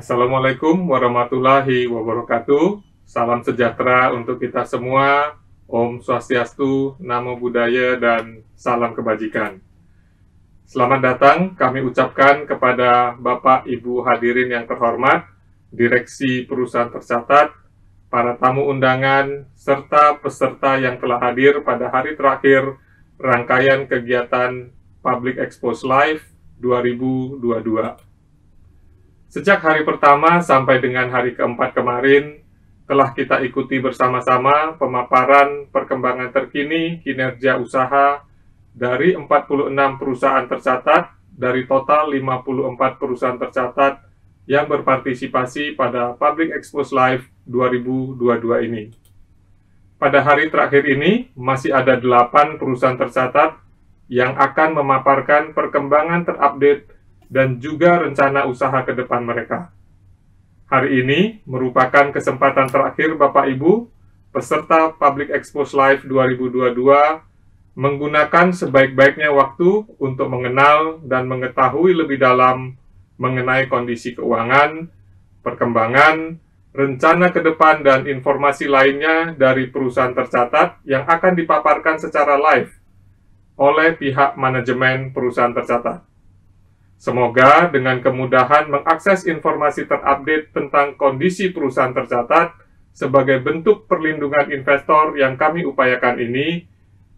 Assalamualaikum warahmatullahi wabarakatuh. Salam sejahtera untuk kita semua. Om Swastiastu, Namo Buddhaya, dan salam kebajikan. Selamat datang kami ucapkan kepada Bapak Ibu hadirin yang terhormat, Direksi Perusahaan Tercatat, para tamu undangan, serta peserta yang telah hadir pada hari terakhir rangkaian kegiatan Public Expose Live 2022. Sejak hari pertama sampai dengan hari keempat kemarin, telah kita ikuti bersama-sama pemaparan perkembangan terkini kinerja usaha dari 46 perusahaan tercatat dari total 54 perusahaan tercatat yang berpartisipasi pada Public Expose Live 2022 ini. Pada hari terakhir ini, masih ada 8 perusahaan tercatat yang akan memaparkan perkembangan terupdate dan juga rencana usaha ke depan mereka. Hari ini merupakan kesempatan terakhir Bapak Ibu, peserta Public Expose Live 2022, menggunakan sebaik-baiknya waktu untuk mengenal dan mengetahui lebih dalam mengenai kondisi keuangan, perkembangan, rencana ke depan, dan informasi lainnya dari perusahaan tercatat yang akan dipaparkan secara live oleh pihak manajemen perusahaan tercatat. Semoga dengan kemudahan mengakses informasi terupdate tentang kondisi perusahaan tercatat sebagai bentuk perlindungan investor yang kami upayakan ini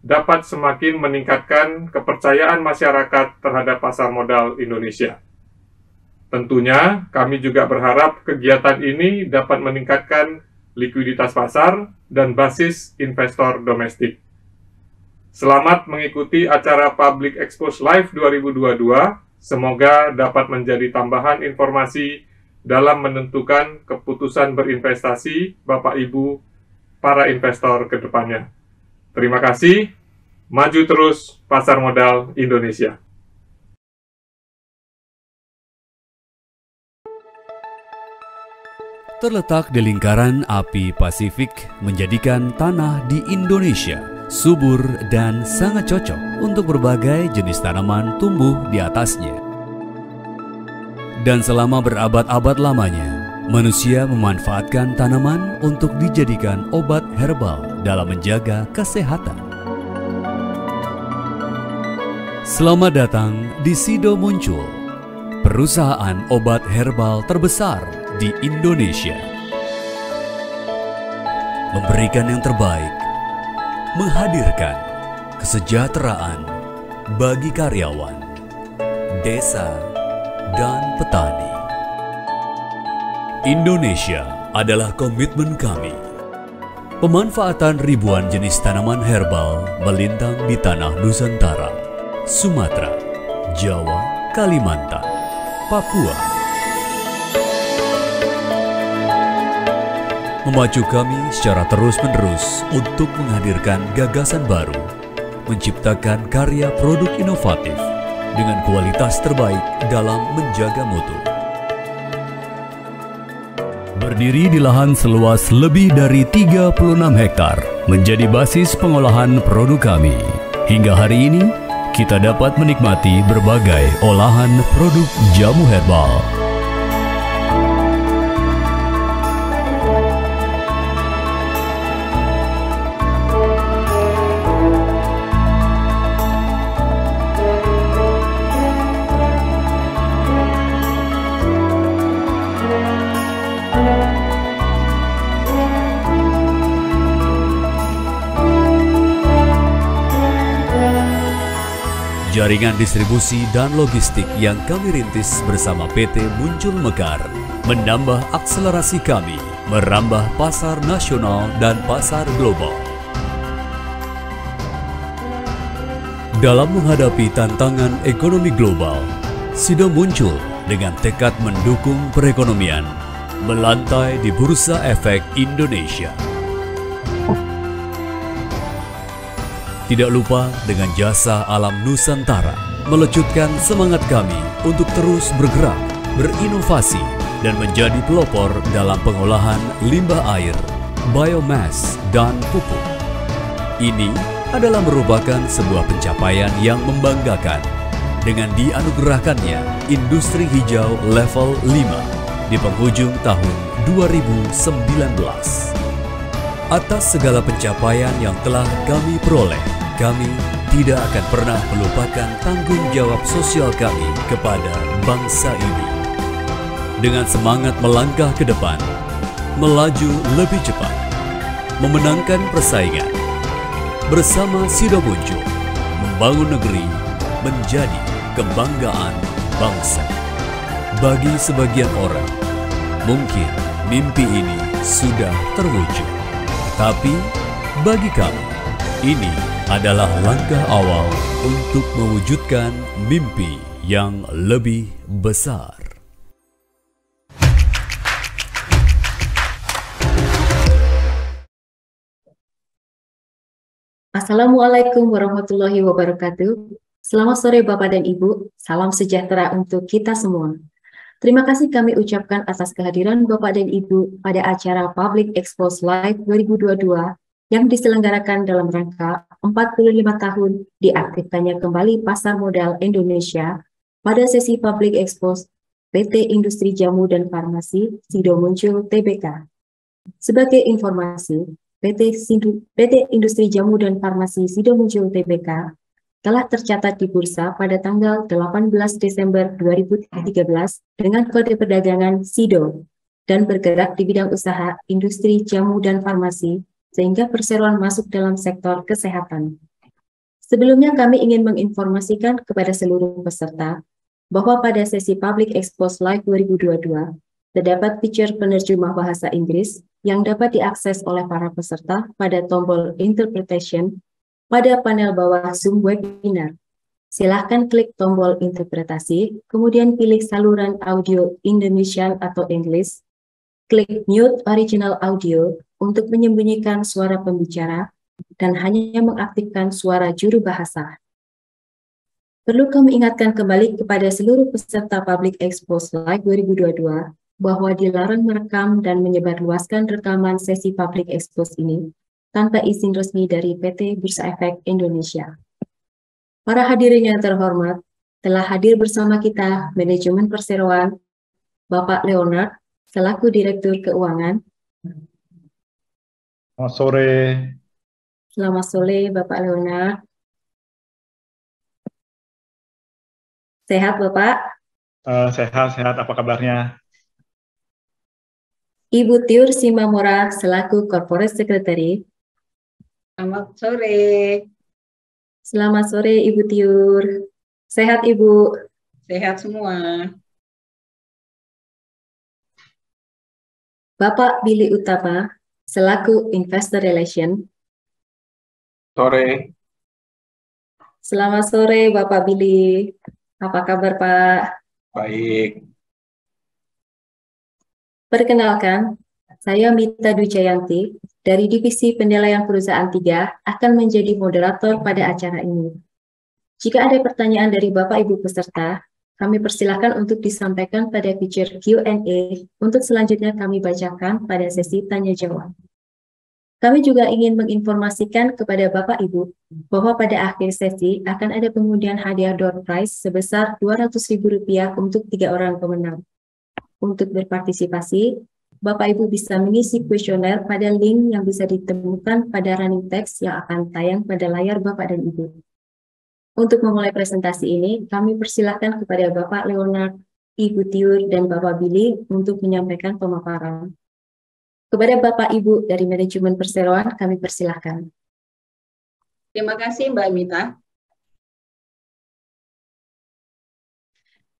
dapat semakin meningkatkan kepercayaan masyarakat terhadap pasar modal Indonesia. Tentunya, kami juga berharap kegiatan ini dapat meningkatkan likuiditas pasar dan basis investor domestik. Selamat mengikuti acara Public Expose Live 2022. Semoga dapat menjadi tambahan informasi dalam menentukan keputusan berinvestasi Bapak Ibu para investor ke depannya. Terima kasih. Maju terus pasar modal Indonesia. Terletak di lingkaran api Pasifik, menjadikan tanah di Indonesia subur dan sangat cocok untuk berbagai jenis tanaman tumbuh di atasnya. Dan selama berabad-abad lamanya, manusia memanfaatkan tanaman untuk dijadikan obat herbal dalam menjaga kesehatan. Selamat datang di Sido Muncul, perusahaan obat herbal terbesar di Indonesia. Memberikan yang terbaik, menghadirkan kesejahteraan bagi karyawan, desa, dan petani. Indonesia adalah komitmen kami. Pemanfaatan ribuan jenis tanaman herbal melintang di tanah Nusantara, Sumatera, Jawa, Kalimantan, Papua. Memacu kami secara terus-menerus untuk menghadirkan gagasan baru, menciptakan karya produk inovatif dengan kualitas terbaik dalam menjaga mutu. Berdiri di lahan seluas lebih dari 36 hektar, menjadi basis pengolahan produk kami. Hingga hari ini, kita dapat menikmati berbagai olahan produk jamu herbal. Jaringan distribusi dan logistik yang kami rintis bersama PT Muncul Mekar menambah akselerasi kami merambah pasar nasional dan pasar global. Dalam menghadapi tantangan ekonomi global, Sido muncul dengan tekad mendukung perekonomian melantai di Bursa Efek Indonesia. Tidak lupa dengan jasa alam Nusantara, melecutkan semangat kami untuk terus bergerak, berinovasi, dan menjadi pelopor dalam pengolahan limbah air, biomass, dan pupuk. Ini adalah merupakan sebuah pencapaian yang membanggakan dengan dianugerahkannya Industri Hijau Level 5 di penghujung tahun 2019. Atas segala pencapaian yang telah kami peroleh, kami tidak akan pernah melupakan tanggung jawab sosial kami kepada bangsa ini. Dengan semangat melangkah ke depan, melaju lebih cepat, memenangkan persaingan, bersama Sido Muncul, membangun negeri menjadi kebanggaan bangsa. Bagi sebagian orang, mungkin mimpi ini sudah terwujud. Tapi bagi kami, ini adalah langkah awal untuk mewujudkan mimpi yang lebih besar. Assalamualaikum warahmatullahi wabarakatuh. Selamat sore Bapak dan Ibu, salam sejahtera untuk kita semua. Terima kasih kami ucapkan atas kehadiran Bapak dan Ibu pada acara Public Expose Live 2022 yang diselenggarakan dalam rangka 45 tahun diaktifkannya kembali pasar modal Indonesia pada sesi Public Expose PT Industri Jamu dan Farmasi Sido Muncul Tbk. Sebagai informasi, PT Industri Jamu dan Farmasi Sido Muncul Tbk telah tercatat di bursa pada tanggal 18 Desember 2013 dengan kode perdagangan SIDO dan bergerak di bidang usaha industri jamu dan farmasi sehingga perseroan masuk dalam sektor kesehatan. Sebelumnya kami ingin menginformasikan kepada seluruh peserta bahwa pada sesi Public Expose Live 2022 terdapat fitur penerjemah bahasa Inggris yang dapat diakses oleh para peserta pada tombol Interpretation pada panel bawah Zoom webinar. Silahkan klik tombol interpretasi, kemudian pilih saluran audio Indonesian atau English, klik mute original audio untuk menyembunyikan suara pembicara dan hanya mengaktifkan suara juru bahasa. Perlu kami ingatkan kembali kepada seluruh peserta Public Expose Live 2022 bahwa dilarang merekam dan menyebarluaskan rekaman sesi Public Expose ini tanpa izin resmi dari PT Bursa Efek Indonesia. Para hadirin yang terhormat, telah hadir bersama kita Manajemen Perseroan, Bapak Leonard, selaku Direktur Keuangan. Selamat sore. Selamat sore, Bapak Leonard. Sehat, Bapak? Sehat, apa kabarnya? Ibu Tiur Simamora, selaku Corporate Secretary. Selamat sore. Selamat sore, Ibu Tiur. Sehat, Ibu? Sehat semua. Bapak Billy Utama, selaku Investor Relation. Sore. Selamat sore, Bapak Billy. Apa kabar, Pak? Baik. Perkenalkan, saya Mita Dujayanti dari Divisi Penilaian Perusahaan 3 akan menjadi moderator pada acara ini. Jika ada pertanyaan dari Bapak Ibu peserta, kami persilakan untuk disampaikan pada fitur Q&A untuk selanjutnya kami bacakan pada sesi tanya jawab. Kami juga ingin menginformasikan kepada Bapak Ibu bahwa pada akhir sesi akan ada pengundian hadiah door prize sebesar Rp200.000 untuk 3 orang pemenang. Untuk berpartisipasi, Bapak Ibu bisa mengisi kuesioner pada link yang bisa ditemukan pada running text yang akan tayang pada layar Bapak dan Ibu. Untuk memulai presentasi ini, kami persilahkan kepada Bapak Leonard, Ibu Tiur, dan Bapak Billy untuk menyampaikan pemaparan. Kepada Bapak Ibu dari Manajemen Perseroan, kami persilahkan. Terima kasih Mbak Mita.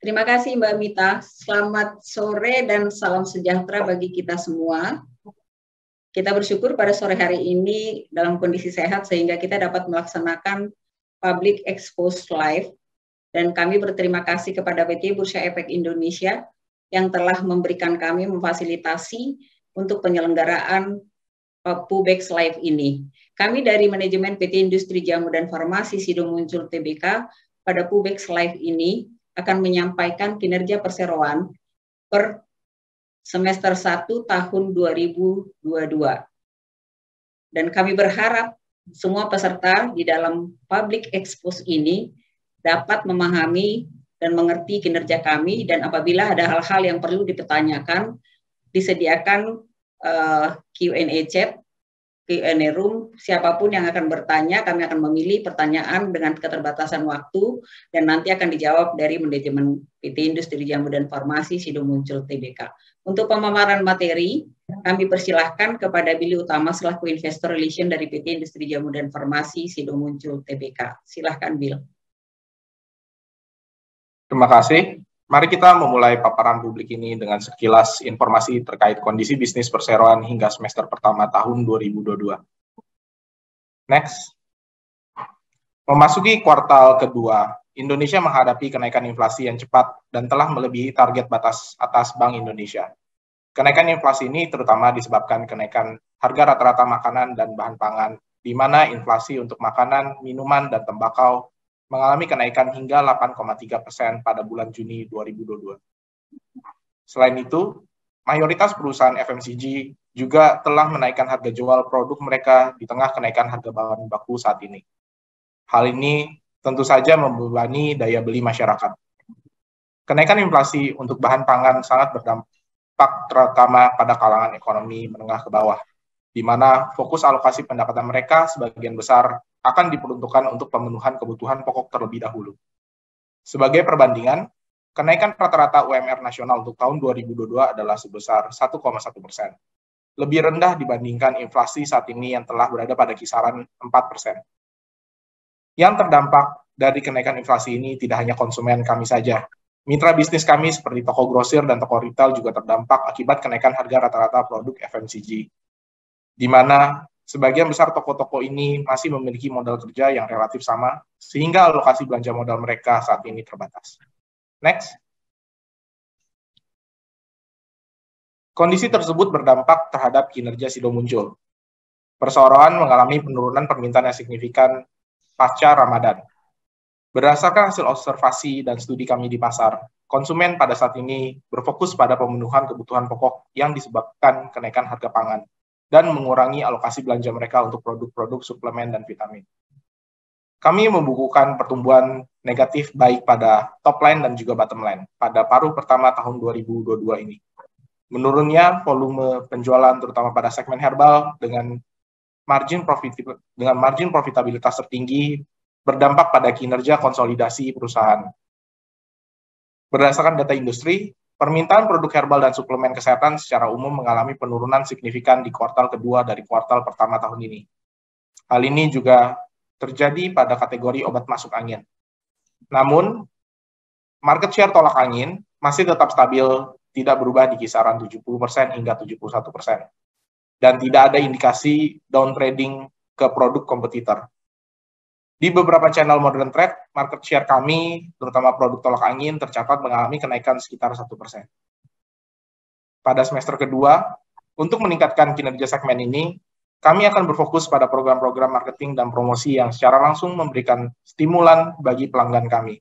Terima kasih Mbak Mita. Selamat sore dan salam sejahtera bagi kita semua. Kita bersyukur pada sore hari ini dalam kondisi sehat sehingga kita dapat melaksanakan Public Expose Live. Dan kami berterima kasih kepada PT Bursa Efek Indonesia yang telah memberikan kami memfasilitasi untuk penyelenggaraan PUBEX Live ini. Kami dari Manajemen PT Industri Jamu dan Farmasi Sido Muncul Tbk pada PUBEX Live ini akan menyampaikan kinerja perseroan per semester 1 tahun 2022. Dan kami berharap semua peserta di dalam Public Expose ini dapat memahami dan mengerti kinerja kami, dan apabila ada hal-hal yang perlu dipertanyakan, disediakan Q&A chat, Q&A room, siapapun yang akan bertanya, kami akan memilih pertanyaan dengan keterbatasan waktu, dan nanti akan dijawab dari manajemen PT Industri Jamu dan Farmasi Sido Muncul Tbk. Untuk pemaparan materi, kami persilahkan kepada Billy Utama selaku Investor Relation dari PT Industri Jamu dan Farmasi Sido Muncul Tbk. Silahkan, Bill. Terima kasih. Mari kita memulai paparan publik ini dengan sekilas informasi terkait kondisi bisnis perseroan hingga semester pertama tahun 2022. Next. Memasuki kuartal kedua, Indonesia menghadapi kenaikan inflasi yang cepat dan telah melebihi target batas atas Bank Indonesia. Kenaikan inflasi ini terutama disebabkan kenaikan harga rata-rata makanan dan bahan pangan, di mana inflasi untuk makanan, minuman, dan tembakau mengalami kenaikan hingga 8,3% pada bulan Juni 2022. Selain itu, mayoritas perusahaan FMCG juga telah menaikkan harga jual produk mereka di tengah kenaikan harga bahan baku saat ini. Hal ini tentu saja membebani daya beli masyarakat. Kenaikan inflasi untuk bahan pangan sangat berdampak terutama pada kalangan ekonomi menengah ke bawah, di mana fokus alokasi pendapatan mereka sebagian besar akan diperuntukkan untuk pemenuhan kebutuhan pokok terlebih dahulu. Sebagai perbandingan, kenaikan rata-rata UMR nasional untuk tahun 2022 adalah sebesar 1,1%. Lebih rendah dibandingkan inflasi saat ini yang telah berada pada kisaran 4%. Yang terdampak dari kenaikan inflasi ini tidak hanya konsumen kami saja. Mitra bisnis kami seperti toko grosir dan toko retail juga terdampak akibat kenaikan harga rata-rata produk FMCG, di mana sebagian besar toko-toko ini masih memiliki modal kerja yang relatif sama, sehingga alokasi belanja modal mereka saat ini terbatas. Next. Kondisi tersebut berdampak terhadap kinerja Sido Muncul. Perseroan mengalami penurunan permintaan yang signifikan pasca Ramadan. Berdasarkan hasil observasi dan studi kami di pasar, konsumen pada saat ini berfokus pada pemenuhan kebutuhan pokok yang disebabkan kenaikan harga pangan, dan mengurangi alokasi belanja mereka untuk produk-produk suplemen dan vitamin. Kami membukukan pertumbuhan negatif baik pada top line dan juga bottom line pada paruh pertama tahun 2022 ini. Menurunnya volume penjualan terutama pada segmen herbal dengan margin profitabilitas tertinggi berdampak pada kinerja konsolidasi perusahaan. Berdasarkan data industri, permintaan produk herbal dan suplemen kesehatan secara umum mengalami penurunan signifikan di kuartal kedua dari kuartal pertama tahun ini. Hal ini juga terjadi pada kategori obat masuk angin. Namun, market share tolak angin masih tetap stabil, tidak berubah di kisaran 70% hingga 71%. Dan tidak ada indikasi down trading ke produk kompetitor. Di beberapa channel modern trade, market share kami, terutama produk tolak angin, tercatat mengalami kenaikan sekitar 1%. Pada semester kedua, untuk meningkatkan kinerja segmen ini, kami akan berfokus pada program-program marketing dan promosi yang secara langsung memberikan stimulan bagi pelanggan kami.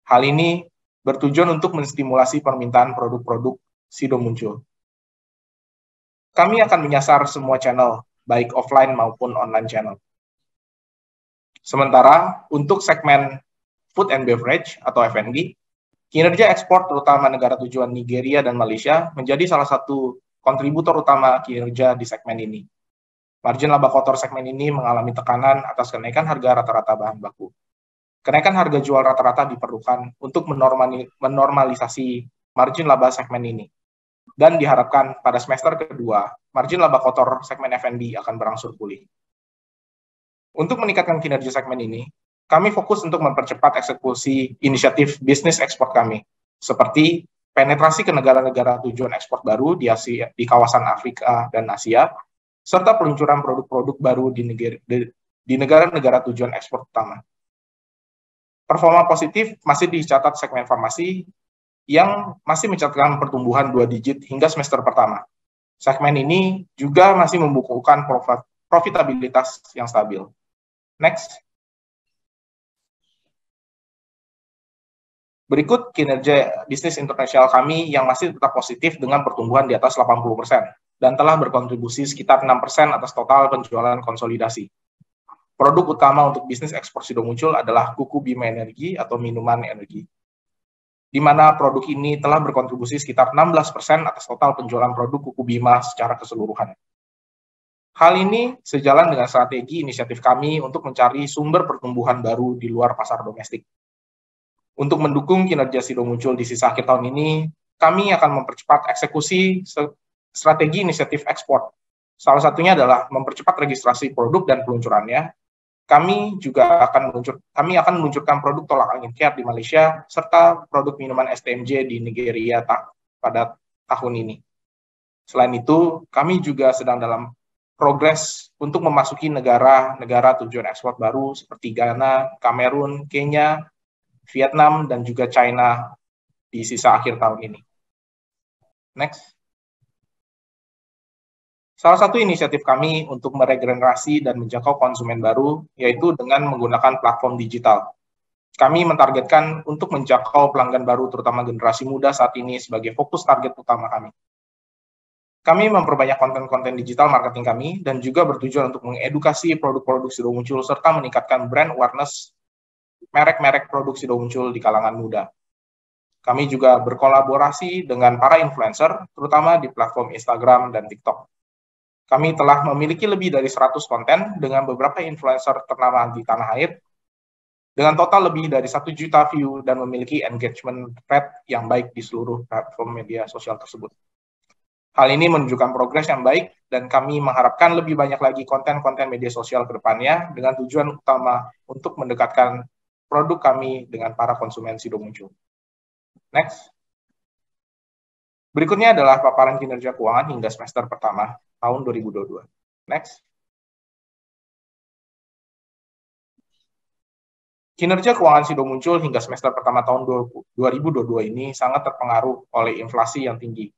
Hal ini bertujuan untuk menstimulasi permintaan produk-produk Sido Muncul. Kami akan menyasar semua channel, baik offline maupun online channel. Sementara untuk segmen food and beverage atau F&B, kinerja ekspor terutama negara tujuan Nigeria dan Malaysia menjadi salah satu kontributor utama kinerja di segmen ini. Margin laba kotor segmen ini mengalami tekanan atas kenaikan harga rata-rata bahan baku. Kenaikan harga jual rata-rata diperlukan untuk menormalisasi margin laba segmen ini. Dan diharapkan pada semester kedua, margin laba kotor segmen F&B akan berangsur pulih. Untuk meningkatkan kinerja segmen ini, kami fokus untuk mempercepat eksekusi inisiatif bisnis ekspor kami, seperti penetrasi ke negara-negara tujuan ekspor baru di kawasan Afrika dan Asia, serta peluncuran produk-produk baru di negara-negara tujuan ekspor utama. Performa positif masih dicatat segmen farmasi yang masih mencatatkan pertumbuhan 2 digit hingga semester pertama. Segmen ini juga masih membukukan profitabilitas yang stabil. Next. Berikut kinerja bisnis internasional kami yang masih tetap positif dengan pertumbuhan di atas 80% dan telah berkontribusi sekitar 6% atas total penjualan konsolidasi. Produk utama untuk bisnis ekspor Sido Muncul adalah Kuku Bima Energi atau minuman energi. di mana produk ini telah berkontribusi sekitar 16% atas total penjualan produk Kuku Bima secara keseluruhan. Hal ini sejalan dengan strategi inisiatif kami untuk mencari sumber pertumbuhan baru di luar pasar domestik. Untuk mendukung kinerja Sido Muncul di sisa akhir tahun ini, kami akan mempercepat eksekusi strategi inisiatif ekspor. Salah satunya adalah mempercepat registrasi produk dan peluncurannya. Kami akan meluncurkan produk tolak angin kiat di Malaysia serta produk minuman STMJ di Nigeria pada tahun ini. Selain itu, kami juga sedang dalam progres untuk memasuki negara-negara tujuan ekspor baru seperti Ghana, Kamerun, Kenya, Vietnam, dan juga China di sisa akhir tahun ini. Next. Salah satu inisiatif kami untuk meregenerasi dan menjangkau konsumen baru yaitu dengan menggunakan platform digital. Kami mentargetkan untuk menjangkau pelanggan baru terutama generasi muda saat ini sebagai fokus target utama kami. Kami memperbanyak konten-konten digital marketing kami dan juga bertujuan untuk mengedukasi produk-produk Sido Muncul serta meningkatkan brand awareness merek-merek produk Sido Muncul di kalangan muda. Kami juga berkolaborasi dengan para influencer, terutama di platform Instagram dan TikTok. Kami telah memiliki lebih dari 100 konten dengan beberapa influencer ternama di tanah air, dengan total lebih dari 1 juta view dan memiliki engagement rate yang baik di seluruh platform media sosial tersebut. Hal ini menunjukkan progres yang baik dan kami mengharapkan lebih banyak lagi konten-konten media sosial ke depannya dengan tujuan utama untuk mendekatkan produk kami dengan para konsumen Sido Muncul. Next. Berikutnya adalah paparan kinerja keuangan hingga semester pertama tahun 2022. Next. Kinerja keuangan Sido Muncul hingga semester pertama tahun 2022 ini sangat terpengaruh oleh inflasi yang tinggi.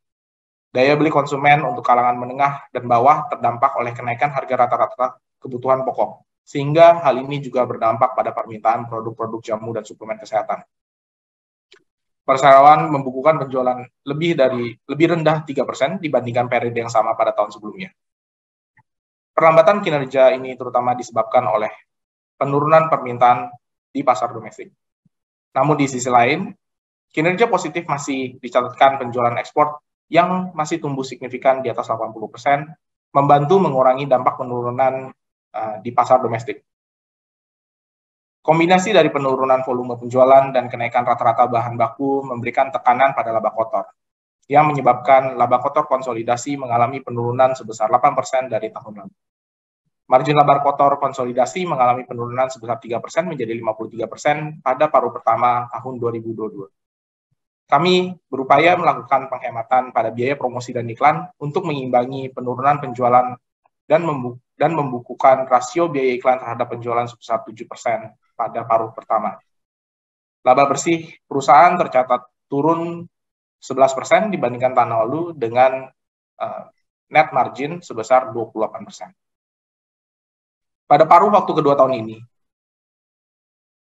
Daya beli konsumen untuk kalangan menengah dan bawah terdampak oleh kenaikan harga rata-rata kebutuhan pokok, sehingga hal ini juga berdampak pada permintaan produk-produk jamu dan suplemen kesehatan. Perseroan membukukan penjualan lebih rendah 3% dibandingkan periode yang sama pada tahun sebelumnya. Perlambatan kinerja ini terutama disebabkan oleh penurunan permintaan di pasar domestik. Namun di sisi lain, kinerja positif masih dicatatkan penjualan ekspor yang masih tumbuh signifikan di atas 80%, membantu mengurangi dampak penurunan di pasar domestik. Kombinasi dari penurunan volume penjualan dan kenaikan rata-rata bahan baku memberikan tekanan pada laba kotor, yang menyebabkan laba kotor konsolidasi mengalami penurunan sebesar 8% dari tahun lalu. Margin laba kotor konsolidasi mengalami penurunan sebesar 3% menjadi 53% pada paruh pertama tahun 2022. Kami berupaya melakukan penghematan pada biaya promosi dan iklan untuk mengimbangi penurunan penjualan dan membukukan rasio biaya iklan terhadap penjualan sebesar 7% pada paruh pertama. Laba bersih perusahaan tercatat turun 11% dibandingkan tahun lalu dengan net margin sebesar 28%. Pada paruh waktu kedua tahun ini,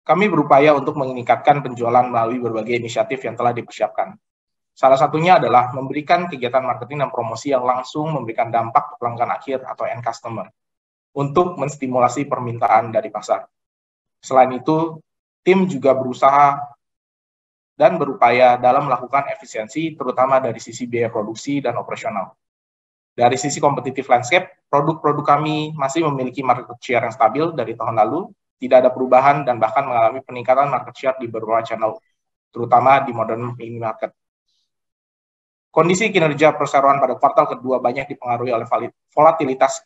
kami berupaya untuk meningkatkan penjualan melalui berbagai inisiatif yang telah dipersiapkan. Salah satunya adalah memberikan kegiatan marketing dan promosi yang langsung memberikan dampak ke pelanggan akhir atau end customer untuk menstimulasi permintaan dari pasar. Selain itu, tim juga berusaha dan berupaya dalam melakukan efisiensi, terutama dari sisi biaya produksi dan operasional. Dari sisi competitive landscape, produk-produk kami masih memiliki market share yang stabil dari tahun lalu, tidak ada perubahan dan bahkan mengalami peningkatan market share di beberapa channel, terutama di modern minimarket. Kondisi kinerja perseroan pada kuartal kedua banyak dipengaruhi oleh volatilitas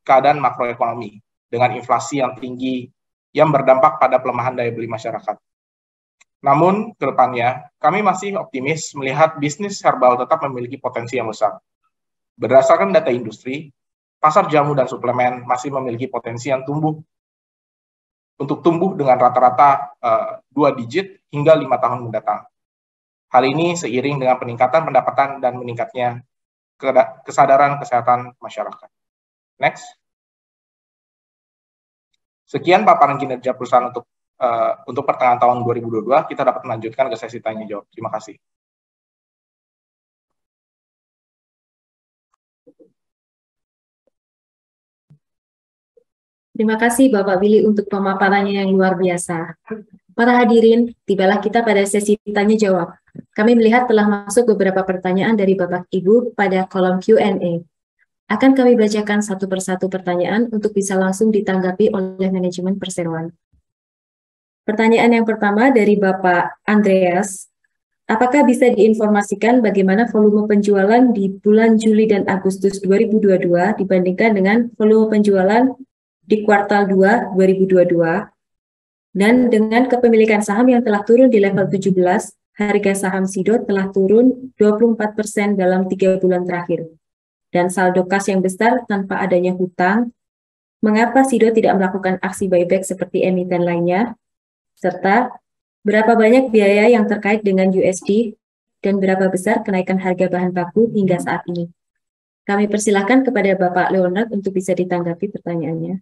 keadaan makroekonomi dengan inflasi yang tinggi yang berdampak pada pelemahan daya beli masyarakat. Namun, ke depannya, kami masih optimis melihat bisnis herbal tetap memiliki potensi yang besar. Berdasarkan data industri, pasar jamu dan suplemen masih memiliki potensi yang tumbuh dengan rata-rata 2 digit hingga 5 tahun mendatang. Hal ini seiring dengan peningkatan pendapatan dan meningkatnya kesadaran kesehatan masyarakat. Next. Sekian paparan kinerja perusahaan untuk pertengahan tahun 2022. Kita dapat melanjutkan ke sesi tanya jawab. Terima kasih. Terima kasih Bapak Billy untuk pemaparannya yang luar biasa. Para hadirin, tibalah kita pada sesi tanya-jawab. Kami melihat telah masuk beberapa pertanyaan dari Bapak Ibu pada kolom Q&A. Akan kami bacakan satu persatu pertanyaan untuk bisa langsung ditanggapi oleh manajemen perseroan. Pertanyaan yang pertama dari Bapak Andreas. Apakah bisa diinformasikan bagaimana volume penjualan di bulan Juli dan Agustus 2022 dibandingkan dengan volume penjualan di kuartal 2 2022? Dan dengan kepemilikan saham yang telah turun di level 17, harga saham SIDO telah turun 24% dalam 3 bulan terakhir. Dan saldo kas yang besar tanpa adanya hutang, mengapa SIDO tidak melakukan aksi buyback seperti emiten lainnya? Serta, berapa banyak biaya yang terkait dengan USD dan berapa besar kenaikan harga bahan baku hingga saat ini? Kami persilakan kepada Bapak Leonard untuk bisa ditanggapi pertanyaannya.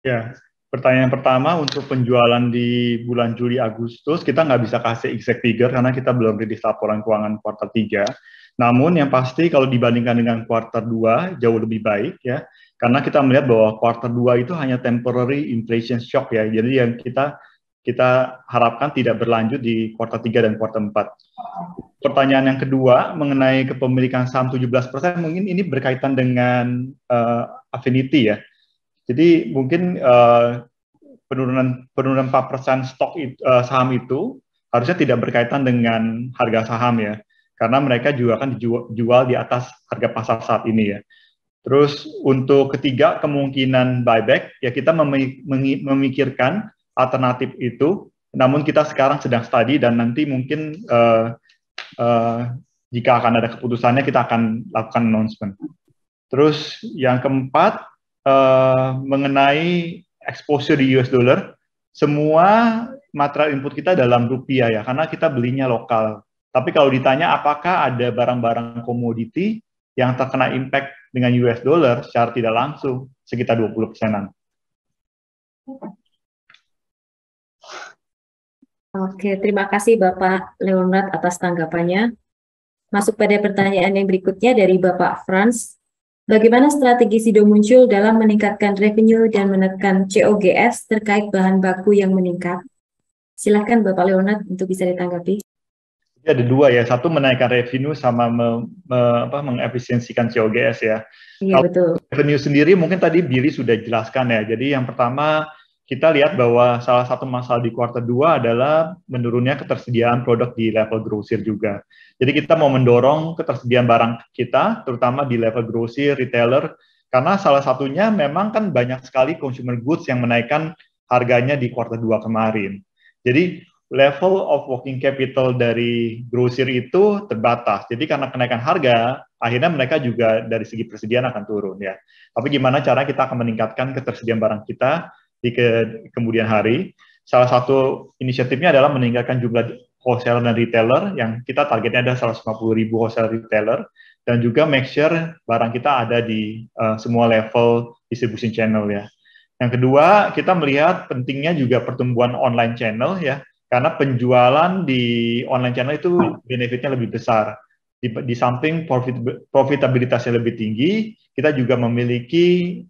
Ya, pertanyaan pertama untuk penjualan di bulan Juli Agustus, kita nggak bisa kasih exact figure karena kita belum rilis laporan keuangan kuartal 3. Namun yang pasti kalau dibandingkan dengan kuartal 2 jauh lebih baik ya, karena kita melihat bahwa kuartal 2 itu hanya temporary inflation shock ya, jadi yang kita harapkan tidak berlanjut di kuartal 3 dan kuartal 4. Pertanyaan yang kedua mengenai kepemilikan saham 17%, mungkin ini berkaitan dengan Affinity ya. Jadi mungkin penurunan 4% stok saham itu harusnya tidak berkaitan dengan harga saham ya, karena mereka juga akan dijual di atas harga pasar saat ini ya. Terus untuk ketiga kemungkinan buyback ya, kita memikirkan alternatif itu, namun kita sekarang sedang study dan nanti mungkin jika akan ada keputusannya kita akan lakukan announcement. Terus yang keempat mengenai exposure di US dollar, semua material input kita dalam rupiah ya, karena kita belinya lokal. Tapi kalau ditanya apakah ada barang-barang komoditi yang terkena impact dengan US dollar secara tidak langsung, sekitar 20%-an. Oke, terima kasih Bapak Leonard atas tanggapannya. Masuk pada pertanyaan yang berikutnya dari Bapak Franz. Bagaimana strategi SIDO muncul dalam meningkatkan revenue dan menekan COGS terkait bahan baku yang meningkat? Silakan Bapak Leonard untuk bisa ditanggapi. Ada dua ya, satu menaikkan revenue sama mengefisiensikan COGS ya. Iya, kalau betul. Revenue sendiri mungkin tadi Billy sudah jelaskan ya. Jadi yang pertama kita lihat bahwa salah satu masalah di kuartal 2 adalah menurunnya ketersediaan produk di level grosir juga. Jadi kita mau mendorong ketersediaan barang kita, terutama di level grosir, retailer, karena salah satunya memang kan banyak sekali consumer goods yang menaikkan harganya di kuartal 2 kemarin. Jadi level of working capital dari grosir itu terbatas. Jadi karena kenaikan harga, akhirnya mereka juga dari segi persediaan akan turun ya. Tapi gimana cara kita akan meningkatkan ketersediaan barang kita di kemudian hari? Salah satu inisiatifnya adalah meningkatkan jumlah wholesaler dan retailer, yang kita targetnya ada 150.000 wholesaler retailer, dan juga make sure barang kita ada di semua level distribution channel ya. Yang kedua, kita melihat pentingnya juga pertumbuhan online channel ya, karena penjualan di online channel itu benefitnya lebih besar. Di samping profitabilitasnya lebih tinggi, kita juga memiliki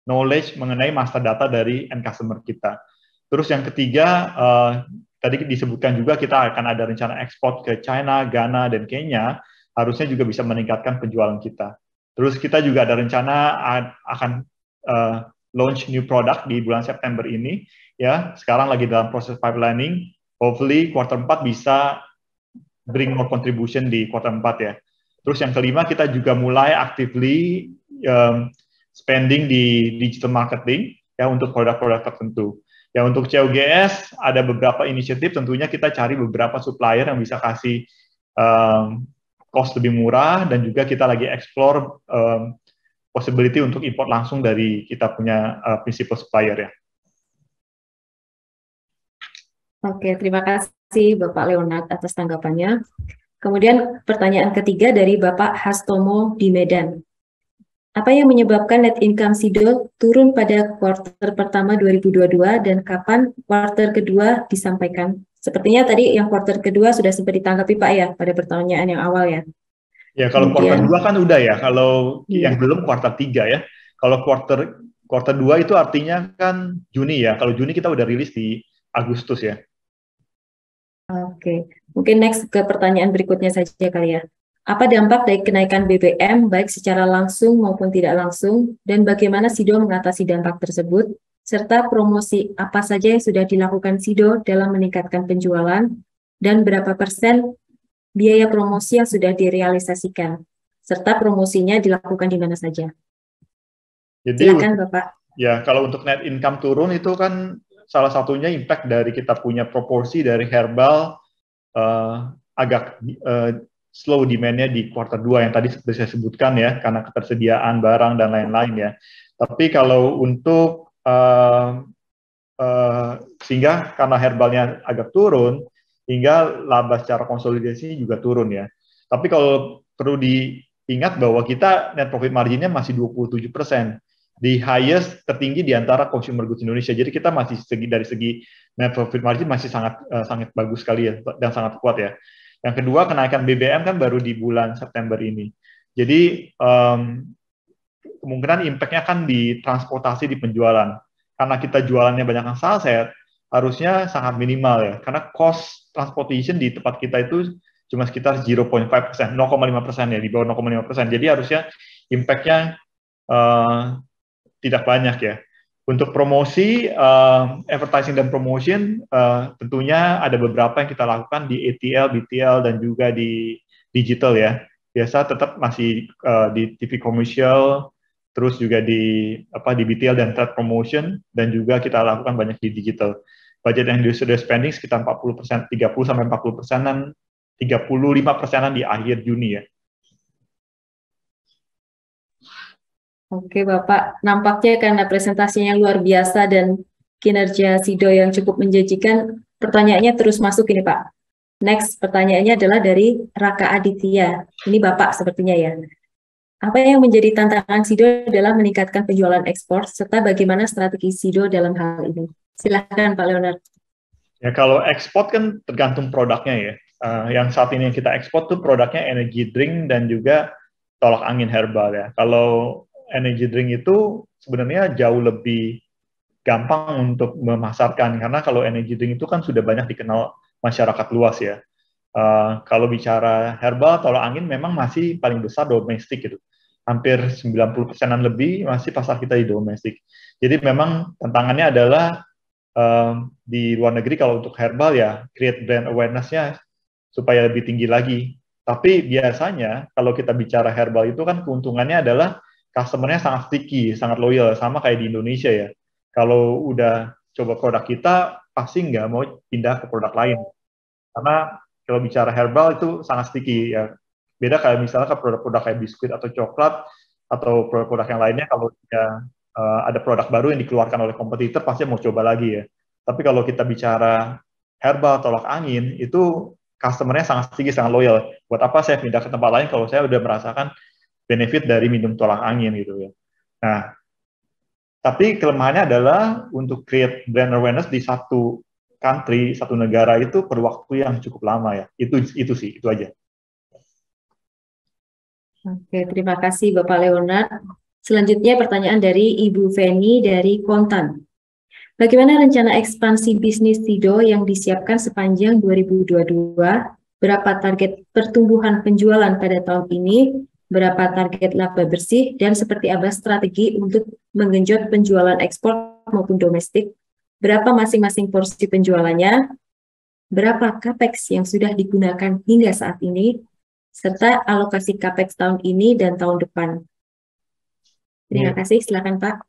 knowledge mengenai master data dari end customer kita. Terus yang ketiga, tadi disebutkan juga kita akan ada rencana ekspor ke China, Ghana, dan Kenya, harusnya juga bisa meningkatkan penjualan kita. Terus kita juga ada rencana akan launch new product di bulan September ini, ya. Sekarang lagi dalam proses pipelining, hopefully quarter 4 bisa bring more contribution di quarter 4 ya. Terus yang kelima, kita juga mulai actively spending di digital marketing ya untuk produk-produk tertentu. Ya untuk COGS ada beberapa inisiatif, tentunya kita cari beberapa supplier yang bisa kasih cost lebih murah, dan juga kita lagi explore possibility untuk import langsung dari kita punya principal supplier ya. Oke, terima kasih Bapak Leonard atas tanggapannya. Kemudian pertanyaan ketiga dari Bapak Hastomo di Medan. Apa yang menyebabkan net income SIDO turun pada kuartal pertama 2022 dan kapan kuartal kedua disampaikan? Sepertinya tadi yang kuartal kedua sudah sempat ditanggapi Pak ya pada pertanyaan yang awal ya. Ya kalau kuartal 2 kan udah ya, kalau yang belum kuartal 3 ya. Kalau kuartal 2 itu artinya kan Juni ya. Kalau Juni kita udah rilis di Agustus ya. Oke, mungkin next ke pertanyaan berikutnya saja kali ya. Apa dampak dari kenaikan BBM baik secara langsung maupun tidak langsung, dan bagaimana SIDO mengatasi dampak tersebut, serta promosi apa saja yang sudah dilakukan SIDO dalam meningkatkan penjualan, dan berapa persen biaya promosi yang sudah direalisasikan, serta promosinya dilakukan di mana saja. Jadi, silakan Bapak. Ya, kalau untuk net income turun itu kan salah satunya impact dari kita punya proporsi dari herbal agak slow demand-nya di kuartal 2 yang tadi seperti saya sebutkan ya, karena ketersediaan barang dan lain-lain ya. Tapi kalau untuk sehingga karena herbalnya agak turun, hingga laba secara konsolidasi juga turun ya. Tapi kalau perlu diingat bahwa kita net profit margin-nya masih 27%, di highest tertinggi di antara consumer goods Indonesia. Jadi kita masih dari segi net profit margin masih sangat bagus sekali ya, dan sangat kuat ya. Yang kedua, kenaikan BBM kan baru di bulan September ini. Jadi kemungkinan impact-nya kan di transportasi, di penjualan. Karena kita jualannya banyak yang saset, harusnya sangat minimal ya. Karena cost transportation di tempat kita itu cuma sekitar 0,5%, 0,5% ya, di bawah 0,5%. Jadi harusnya impact-nya tidak banyak ya. Untuk promosi, advertising dan promotion, tentunya ada beberapa yang kita lakukan di ATL, BTL, dan juga di digital ya. Biasa tetap masih di TV commercial, terus juga di BTL dan trade promotion, dan juga kita lakukan banyak di digital. Budget yang sudah spending sekitar 40%, 30-40%, 35%-an di akhir Juni ya. Oke Bapak, nampaknya karena presentasinya luar biasa dan kinerja SIDO yang cukup menjanjikan, pertanyaannya terus masuk ini Pak. Next, pertanyaannya adalah dari Raka Aditya. Ini Bapak sepertinya ya. Apa yang menjadi tantangan SIDO dalam meningkatkan penjualan ekspor, serta bagaimana strategi SIDO dalam hal ini? Silakan Pak Leonard. Ya, kalau ekspor kan tergantung produknya ya. Yang saat ini yang kita ekspor tuh produknya energy drink dan juga tolak angin herbal ya. Kalau energy drink itu sebenarnya jauh lebih gampang untuk memasarkan, karena kalau energy drink itu kan sudah banyak dikenal masyarakat luas ya. Kalau bicara herbal, tolak angin memang masih paling besar domestik gitu. Hampir 90%-an lebih masih pasar kita di domestik. Jadi memang tantangannya adalah di luar negeri kalau untuk herbal ya, create brand awareness-nya supaya lebih tinggi lagi. Tapi biasanya kalau kita bicara herbal itu kan keuntungannya adalah customer-nya sangat sticky, sangat loyal, sama kayak di Indonesia ya. Kalau udah coba produk kita, pasti nggak mau pindah ke produk lain. Karena kalau bicara herbal itu sangat sticky ya. Beda kayak misalnya ke produk-produk kayak biskuit atau coklat, atau produk-produk yang lainnya, kalau ada produk baru yang dikeluarkan oleh kompetitor, pasti mau coba lagi ya. Tapi kalau kita bicara herbal, tolak angin, itu customer-nya sangat sticky, sangat loyal. Buat apa saya pindah ke tempat lain kalau saya udah merasakan benefit dari minum tolak angin gitu ya. Nah, tapi kelemahannya adalah untuk create brand awareness di satu country, satu negara itu perlu waktu yang cukup lama ya. Itu sih, itu aja. Oke, terima kasih Bapak Leonard. Selanjutnya pertanyaan dari Ibu Feni dari Kontan. Bagaimana rencana ekspansi bisnis SIDO yang disiapkan sepanjang 2022? Berapa target pertumbuhan penjualan pada tahun ini? Berapa target laba bersih, dan seperti apa strategi untuk menggenjot penjualan ekspor maupun domestik? Berapa masing-masing porsi penjualannya? Berapa CAPEX yang sudah digunakan hingga saat ini? Serta alokasi CAPEX tahun ini dan tahun depan. Terima kasih, silakan Pak.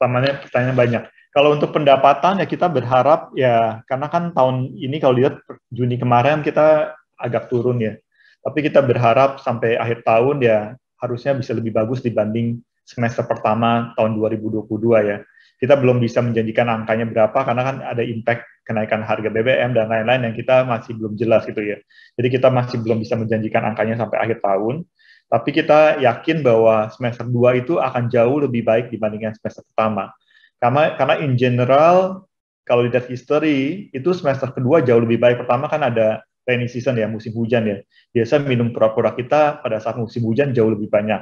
Pertanyaan banyak. Kalau untuk pendapatan ya kita berharap ya, karena kan tahun ini kalau lihat Juni kemarin kita agak turun ya. Tapi kita berharap sampai akhir tahun ya harusnya bisa lebih bagus dibanding semester pertama tahun 2022 ya. Kita belum bisa menjanjikan angkanya berapa karena kan ada impact kenaikan harga BBM dan lain-lain yang kita masih belum jelas gitu ya. Jadi kita masih belum bisa menjanjikan angkanya sampai akhir tahun. Tapi kita yakin bahwa semester 2 itu akan jauh lebih baik dibandingkan semester pertama. Karena in general kalau lihat history itu semester kedua jauh lebih baik. Pertama kan ada rainy season ya, musim hujan ya. Biasa minum produk-produk kita pada saat musim hujan jauh lebih banyak.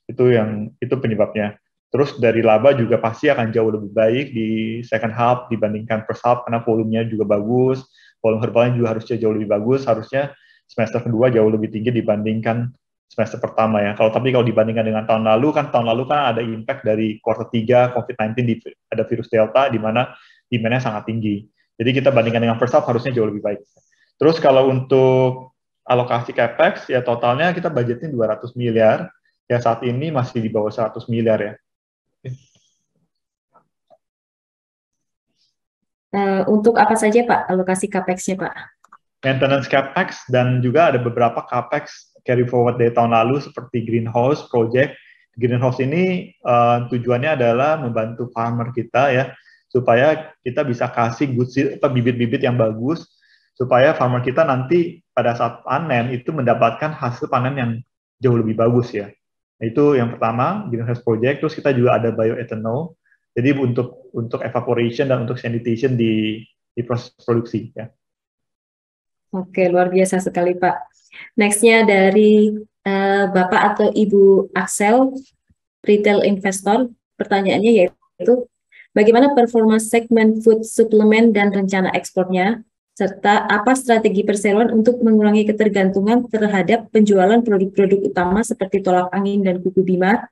Itu penyebabnya. Terus dari laba juga pasti akan jauh lebih baik di second half dibandingkan first half karena volumenya juga bagus, volume herbalnya juga harusnya jauh lebih bagus, harusnya semester kedua jauh lebih tinggi dibandingkan semester pertama ya. Kalau dibandingkan dengan tahun lalu kan ada impact dari kuartal 3 COVID-19 ada virus Delta di mana demand-nya sangat tinggi. Jadi kita bandingkan dengan first half harusnya jauh lebih baik. Terus kalau untuk alokasi capex ya totalnya kita budgetin 200 miliar, ya saat ini masih di bawah 100 miliar ya. Untuk apa saja Pak alokasi capex-nya Pak? Maintenance capex dan juga ada beberapa capex carry forward dari tahun lalu seperti greenhouse project. Greenhouse ini tujuannya adalah membantu farmer kita ya supaya kita bisa kasih bibit-bibit yang bagus supaya farmer kita nanti pada saat panen itu mendapatkan hasil panen yang jauh lebih bagus ya. Itu yang pertama, greenhouse project. Terus kita juga ada bioethanol. Jadi untuk evaporation dan untuk sanitation di proses produksi ya. Oke, luar biasa sekali Pak. Next-nya dari Bapak atau Ibu Axel, retail investor. Pertanyaannya yaitu, bagaimana performa segmen food supplement dan rencana ekspornya, serta apa strategi perseroan untuk mengurangi ketergantungan terhadap penjualan produk-produk utama seperti tolak angin dan kuku bima,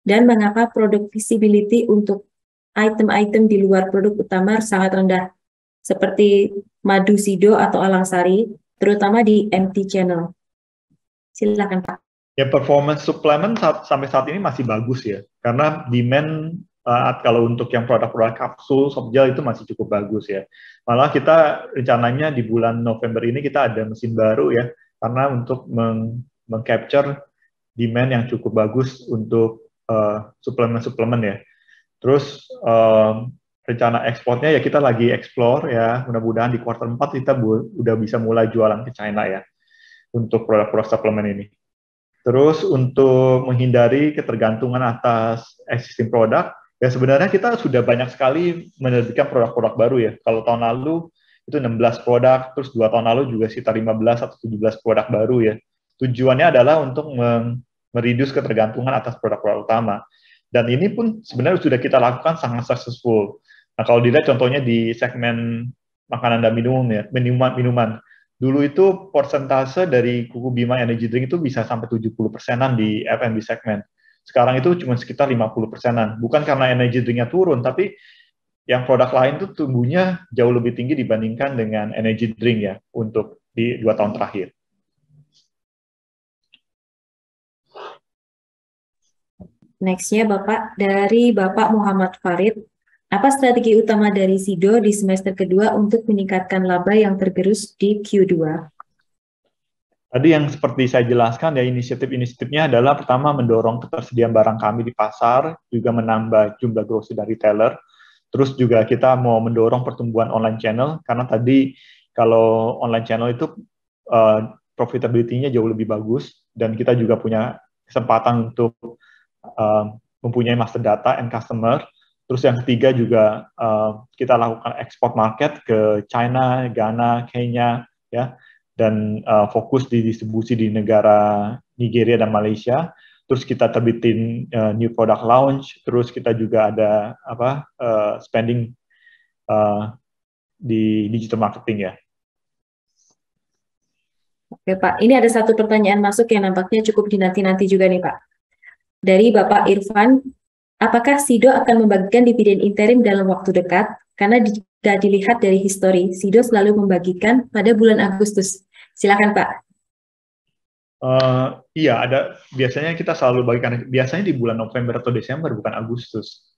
dan mengapa produk visibility untuk item-item di luar produk utama sangat rendah, seperti madu sido atau alang sari, terutama di MT channel. Silakan Pak. Ya, performance suplemen sampai saat ini masih bagus ya, karena demand kalau untuk yang produk-produk kapsul, soft gel itu masih cukup bagus ya. Malah kita rencananya di bulan November ini kita ada mesin baru ya, karena untuk meng-capture demand yang cukup bagus untuk suplemen-suplemen ya. Terus rencana ekspornya ya kita lagi explore ya, mudah-mudahan di kuartal 4 kita udah bisa mulai jualan ke China ya untuk produk-produk suplemen ini. Terus untuk menghindari ketergantungan atas existing produk, ya sebenarnya kita sudah banyak sekali menerbitkan produk-produk baru ya. Kalau tahun lalu itu 16 produk, terus 2 tahun lalu juga sekitar 15 atau 17 produk baru ya. Tujuannya adalah untuk mereduce ketergantungan atas produk-produk utama. Dan ini pun sebenarnya sudah kita lakukan sangat successful. Nah, kalau dilihat contohnya di segmen makanan dan minuman. Dulu itu persentase dari kuku bima energy drink itu bisa sampai 70%-an di F&B segmen. Sekarang itu cuma sekitar 50%-an. Bukan karena energy drink-nya turun, tapi yang produk lain itu tumbuhnya jauh lebih tinggi dibandingkan dengan energy drink ya, untuk di 2 tahun terakhir. Next-nya Bapak, dari Bapak Muhammad Farid, apa strategi utama dari SIDO di semester kedua untuk meningkatkan laba yang tergerus di Q2? Tadi yang seperti saya jelaskan ya, inisiatif-inisiatifnya adalah pertama mendorong ketersediaan barang kami di pasar, juga menambah jumlah grocery dan retailer. Terus juga kita mau mendorong pertumbuhan online channel, karena tadi kalau online channel itu profitability-nya jauh lebih bagus, dan kita juga punya kesempatan untuk mempunyai master data and customer. Terus yang ketiga juga kita lakukan ekspor market ke China, Ghana, Kenya, ya, dan fokus di distribusi di negara Nigeria dan Malaysia. Terus kita terbitin new product launch. Terus kita juga ada spending di digital marketing ya. Oke Pak, ini ada satu pertanyaan masuk yang nampaknya cukup dinanti-nanti juga nih Pak. Dari Bapak Irfan, apakah SIDO akan membagikan dividen interim dalam waktu dekat? Karena jika dilihat dari histori, SIDO selalu membagikan pada bulan Agustus. Silakan Pak. Iya, biasanya kita selalu bagikan, biasanya di bulan November atau Desember, bukan Agustus.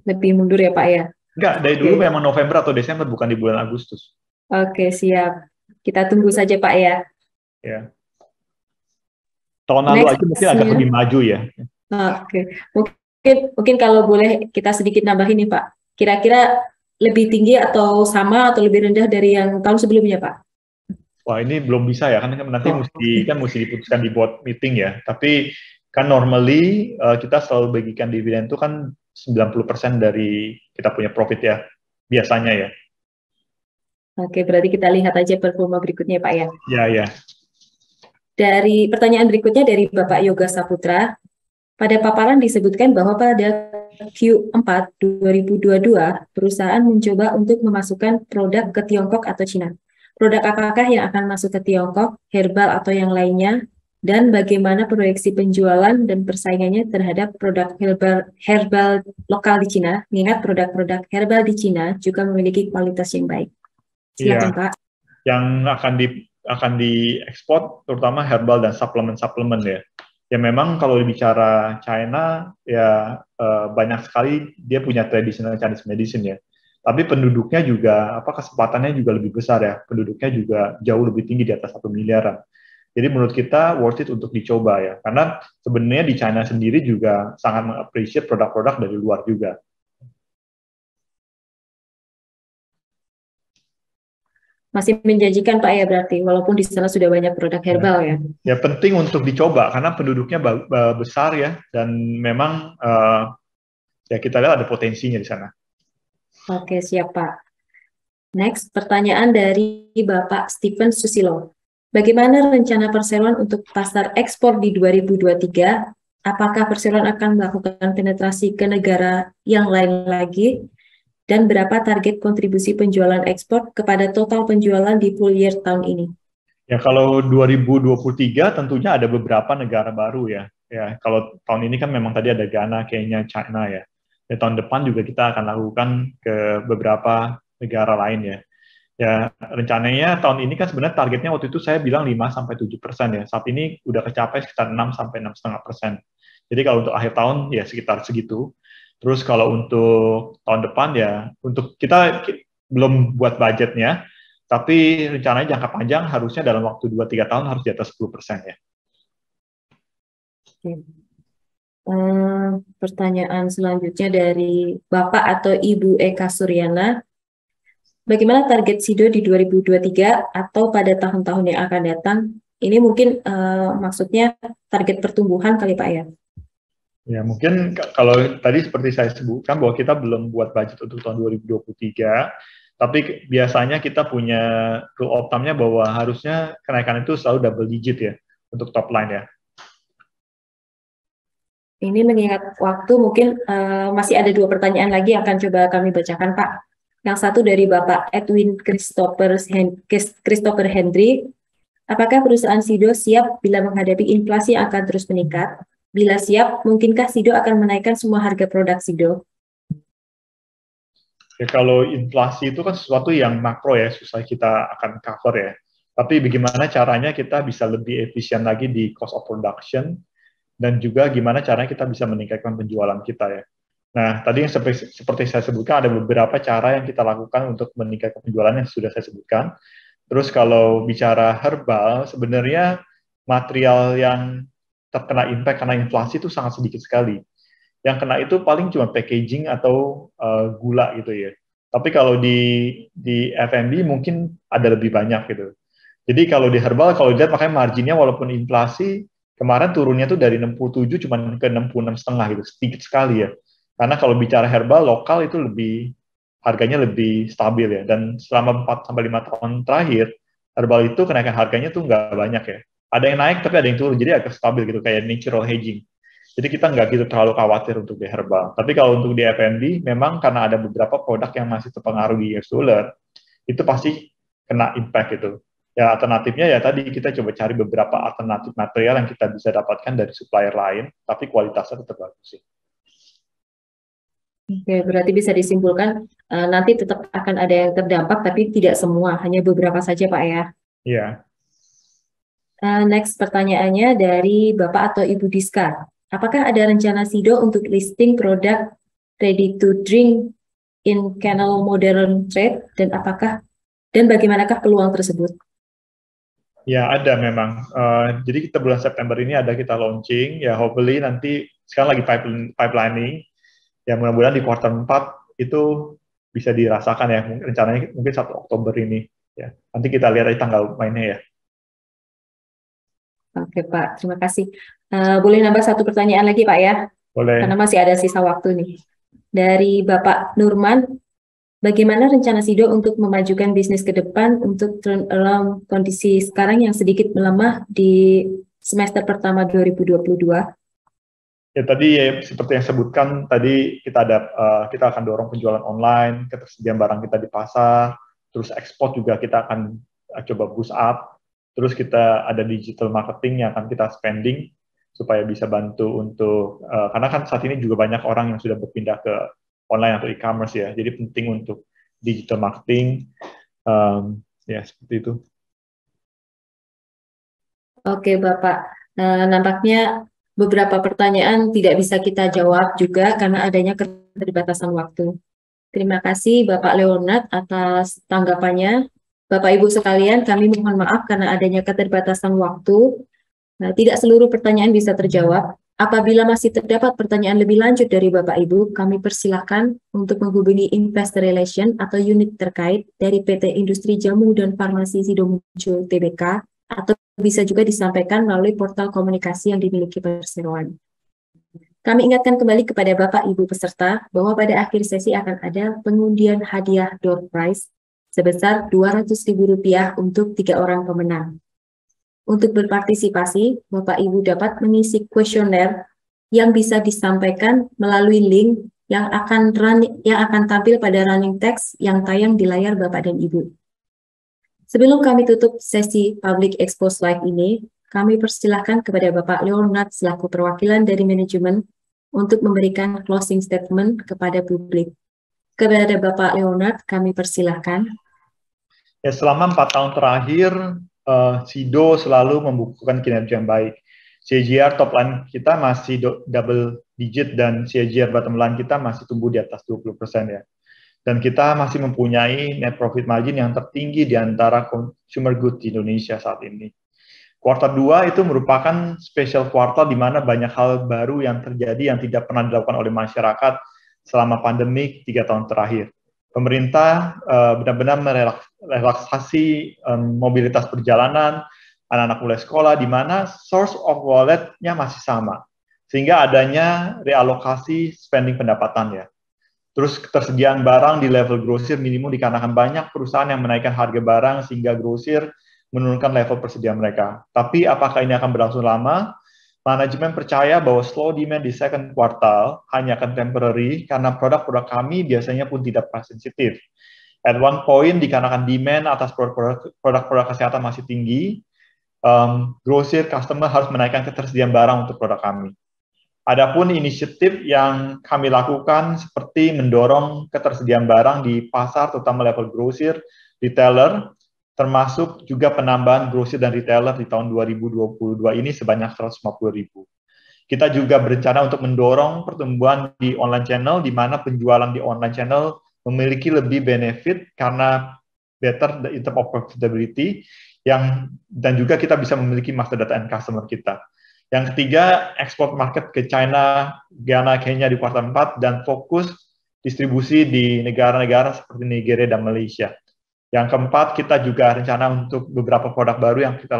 Lebih mundur ya Pak ya? Enggak, dari dulu memang November atau Desember, bukan di bulan Agustus. Oke, siap. Kita tunggu saja Pak ya. Ya. Tahun lalu aja mungkin agak lebih maju ya. Oke. Mungkin kalau boleh kita sedikit nambahin nih Pak. Kira-kira lebih tinggi atau sama atau lebih rendah dari yang tahun sebelumnya Pak? Wah, ini belum bisa ya, kan nanti mesti diputuskan di board meeting ya. Tapi kan normally kita selalu bagikan dividen itu kan 90% dari kita punya profit ya, biasanya ya. Oke, berarti kita lihat aja performa berikutnya Pak ya. Ya. Dari pertanyaan berikutnya dari Bapak Yoga Saputra, Pada paparan disebutkan bahwa pada Q4 2022, perusahaan mencoba untuk memasukkan produk ke Tiongkok atau Cina. Produk apakah yang akan masuk ke Tiongkok, herbal atau yang lainnya, dan bagaimana proyeksi penjualan dan persaingannya terhadap produk herbal lokal di Cina, mengingat produk-produk herbal di Cina juga memiliki kualitas yang baik. Silakan, Iya. Pak. Yang akan diekspor terutama herbal dan suplemen-suplemen ya. Ya memang kalau bicara China ya banyak sekali dia punya traditional Chinese medicine ya. Tapi penduduknya juga kesempatannya juga lebih besar ya. Penduduknya juga jauh lebih tinggi di atas 1 miliaran. Jadi menurut kita worth it untuk dicoba ya. Karena sebenarnya di China sendiri juga sangat mengapresiasi produk-produk dari luar juga. Masih menjanjikan Pak ya berarti, walaupun di sana sudah banyak produk herbal ya. Ya penting untuk dicoba karena penduduknya besar ya dan memang ya kita lihat ada potensinya di sana. Oke, siap Pak. Next, pertanyaan dari Bapak Stephen Susilo. Bagaimana rencana Perseroan untuk pasar ekspor di 2023? Apakah Perseroan akan melakukan penetrasi ke negara yang lain lagi? Dan berapa target kontribusi penjualan ekspor kepada total penjualan di full year tahun ini? Ya kalau 2023 tentunya ada beberapa negara baru ya. Ya kalau tahun ini kan memang tadi ada Ghana, Kenya, China ya. Ya tahun depan juga kita akan lakukan ke beberapa negara lain ya. Ya rencananya tahun ini kan sebenarnya targetnya waktu itu saya bilang 5-7% ya. Saat ini udah kecapai sekitar 6-6,5%. Jadi kalau untuk akhir tahun ya sekitar segitu. Terus kalau untuk tahun depan ya, untuk kita belum buat budgetnya, tapi rencananya jangka panjang harusnya dalam waktu 2-3 tahun harus di atas 10% ya. Pertanyaan selanjutnya dari Bapak atau Ibu Eka Suryana. Bagaimana target SIDO di 2023 atau pada tahun-tahun yang akan datang? Ini mungkin maksudnya target pertumbuhan kali Pak ya? Ya, mungkin kalau tadi seperti saya sebutkan bahwa kita belum buat budget untuk tahun 2023, tapi biasanya kita punya rule of thumb-nya bahwa harusnya kenaikan itu selalu double digit ya, untuk top line ya. Ini mengingat waktu, mungkin masih ada 2 pertanyaan lagi yang akan coba kami bacakan Pak. Yang satu dari Bapak Edwin Christopher Hendry. Apakah perusahaan SIDO siap bila menghadapi inflasi yang akan terus meningkat? Bila siap, mungkinkah SIDO akan menaikkan semua harga produk SIDO? Ya, kalau inflasi itu kan sesuatu yang makro ya, susah kita akan cover ya. Tapi bagaimana caranya kita bisa lebih efisien lagi di cost of production, dan juga gimana caranya kita bisa meningkatkan penjualan kita ya. Nah, tadi yang seperti saya sebutkan, ada beberapa cara yang kita lakukan untuk meningkatkan penjualan yang sudah saya sebutkan. Terus kalau bicara herbal, sebenarnya material yang terkena impact karena inflasi itu sangat sedikit sekali. Yang kena itu paling cuma packaging atau gula gitu ya. Tapi kalau di F&B mungkin ada lebih banyak gitu. Jadi kalau di herbal, kalau dilihat makanya marginnya walaupun inflasi, kemarin turunnya tuh dari 67 cuma ke 66,5 gitu, sedikit sekali ya. Karena kalau bicara herbal, lokal itu harganya lebih stabil ya. Dan selama 4-5 tahun terakhir, herbal itu kenaikan harganya tuh nggak banyak ya. Ada yang naik tapi ada yang turun, jadi agak stabil gitu, kayak natural hedging. Jadi kita nggak gitu terlalu khawatir untuk di herbal. Tapi kalau untuk di F&B, memang karena ada beberapa produk yang masih terpengaruh di US dollar, itu pasti kena impact gitu. Ya alternatifnya ya tadi kita coba cari beberapa alternatif material yang kita bisa dapatkan dari supplier lain, tapi kualitasnya tetap bagus sih. Oke, berarti bisa disimpulkan nanti tetap akan ada yang terdampak, tapi tidak semua, hanya beberapa saja Pak ya? Iya. Next pertanyaannya dari Bapak atau Ibu Diska. Apakah ada rencana SIDO untuk listing produk ready to drink in channel modern trade dan bagaimanakah peluang tersebut? Ya ada memang. Jadi kita bulan September ini ada kita launching. Ya hopefully nanti sekarang lagi pipelining. Ya mudah-mudahan di kuartal 4 itu bisa dirasakan ya. Rencananya mungkin 1 Oktober ini. Ya nanti kita lihat dari tanggal mainnya ya. Oke Pak, terima kasih. Boleh nambah 1 pertanyaan lagi Pak ya? Boleh. Karena masih ada sisa waktu nih. Dari Bapak Nurman, bagaimana rencana SIDO untuk memajukan bisnis ke depan untuk turn around kondisi sekarang yang sedikit melemah di semester pertama 2022? Ya tadi ya, seperti yang sebutkan tadi kita akan dorong penjualan online, ketersediaan barang kita di pasar, terus ekspor juga kita akan coba boost up, terus kita ada digital marketing yang akan kita spending supaya bisa bantu untuk karena kan saat ini juga banyak orang yang sudah berpindah ke online atau e-commerce ya, jadi penting untuk digital marketing ya seperti itu. Oke Bapak, nampaknya beberapa pertanyaan tidak bisa kita jawab juga karena adanya keterbatasan waktu. Terima kasih Bapak Leonard atas tanggapannya. Bapak Ibu sekalian, kami mohon maaf karena adanya keterbatasan waktu. Tidak seluruh pertanyaan bisa terjawab. Apabila masih terdapat pertanyaan lebih lanjut dari Bapak Ibu, kami persilahkan untuk menghubungi Investor Relation atau unit terkait dari PT Industri Jamu dan Farmasi Sidomuncul Tbk, atau bisa juga disampaikan melalui portal komunikasi yang dimiliki Perseroan. Kami ingatkan kembali kepada Bapak Ibu peserta bahwa pada akhir sesi akan ada pengundian hadiah door prize sebesar Rp200.000 untuk 3 orang pemenang. Untuk berpartisipasi, Bapak Ibu dapat mengisi kuesioner yang bisa disampaikan melalui link yang akan tampil pada running text yang tayang di layar Bapak dan Ibu. Sebelum kami tutup sesi Public Expose Live ini, kami persilahkan kepada Bapak Leonard selaku perwakilan dari manajemen untuk memberikan closing statement kepada publik. Kepada Bapak Leonard, kami persilahkan. Ya, selama 4 tahun terakhir, Sido selalu membukukan kinerja yang baik. CAGR top line kita masih double digit dan CAGR bottom line kita masih tumbuh di atas 20% ya. Dan kita masih mempunyai net profit margin yang tertinggi di antara consumer goods di Indonesia saat ini. Kuartal 2 itu merupakan special kuartal di mana banyak hal baru yang terjadi yang tidak pernah dilakukan oleh masyarakat selama pandemi 3 tahun terakhir. Pemerintah benar-benar merelaksasi mobilitas perjalanan, anak-anak mulai sekolah, di mana source of wallet-nya masih sama, sehingga adanya realokasi spending pendapatan ya. Terus ketersediaan barang di level grosir minimum dikarenakan banyak perusahaan yang menaikkan harga barang sehingga grosir menurunkan level persediaan mereka. Tapi apakah ini akan berlangsung lama? Manajemen percaya bahwa slow demand di second quartal hanya akan temporary karena produk-produk kami biasanya pun tidak price sensitif. At one point, dikarenakan demand atas produk-produk kesehatan masih tinggi, grosir customer harus menaikkan ketersediaan barang untuk produk kami. Adapun inisiatif yang kami lakukan seperti mendorong ketersediaan barang di pasar, terutama level grosir, retailer, termasuk juga penambahan grosir dan retailer di tahun 2022 ini sebanyak 150.000. Kita juga berencana untuk mendorong pertumbuhan di online channel, di mana penjualan di online channel memiliki lebih benefit karena better in terms of profitability, dan juga kita bisa memiliki master data and customer kita. Yang ketiga, ekspor market ke China, Ghana, Kenya di kuartal 4, dan fokus distribusi di negara-negara seperti Nigeria dan Malaysia. Yang keempat, kita juga rencana untuk beberapa produk baru yang kita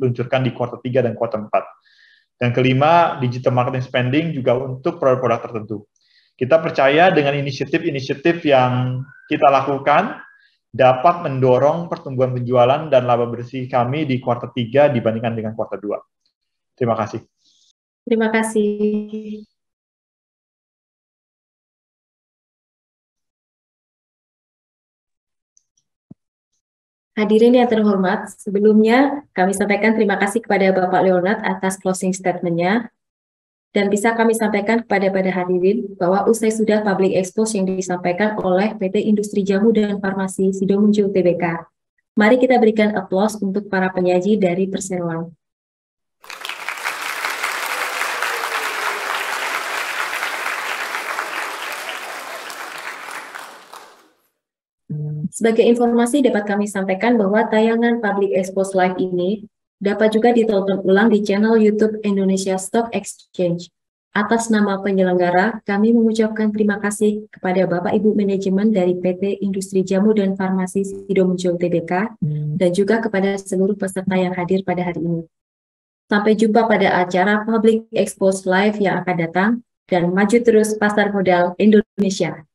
luncurkan di kuartal 3 dan kuartal 4. Dan kelima, digital marketing spending juga untuk produk-produk tertentu. Kita percaya dengan inisiatif-inisiatif yang kita lakukan dapat mendorong pertumbuhan penjualan dan laba bersih kami di kuartal 3 dibandingkan dengan kuartal 2. Terima kasih. Terima kasih. Hadirin yang terhormat, sebelumnya kami sampaikan terima kasih kepada Bapak Leonard atas closing statement-nya. Dan bisa kami sampaikan kepada hadirin bahwa usai sudah public expose yang disampaikan oleh PT Industri Jamu dan Farmasi Sidomuncul Tbk. Mari kita berikan aplaus untuk para penyaji dari Perseroan. Sebagai informasi dapat kami sampaikan bahwa tayangan Public Expose Live ini dapat juga ditonton ulang di channel YouTube Indonesia Stock Exchange. Atas nama penyelenggara, kami mengucapkan terima kasih kepada Bapak Ibu Manajemen dari PT Industri Jamu dan Farmasi Sidomuncul Tbk dan juga kepada seluruh peserta yang hadir pada hari ini. Sampai jumpa pada acara Public Expose Live yang akan datang, dan maju terus pasar modal Indonesia.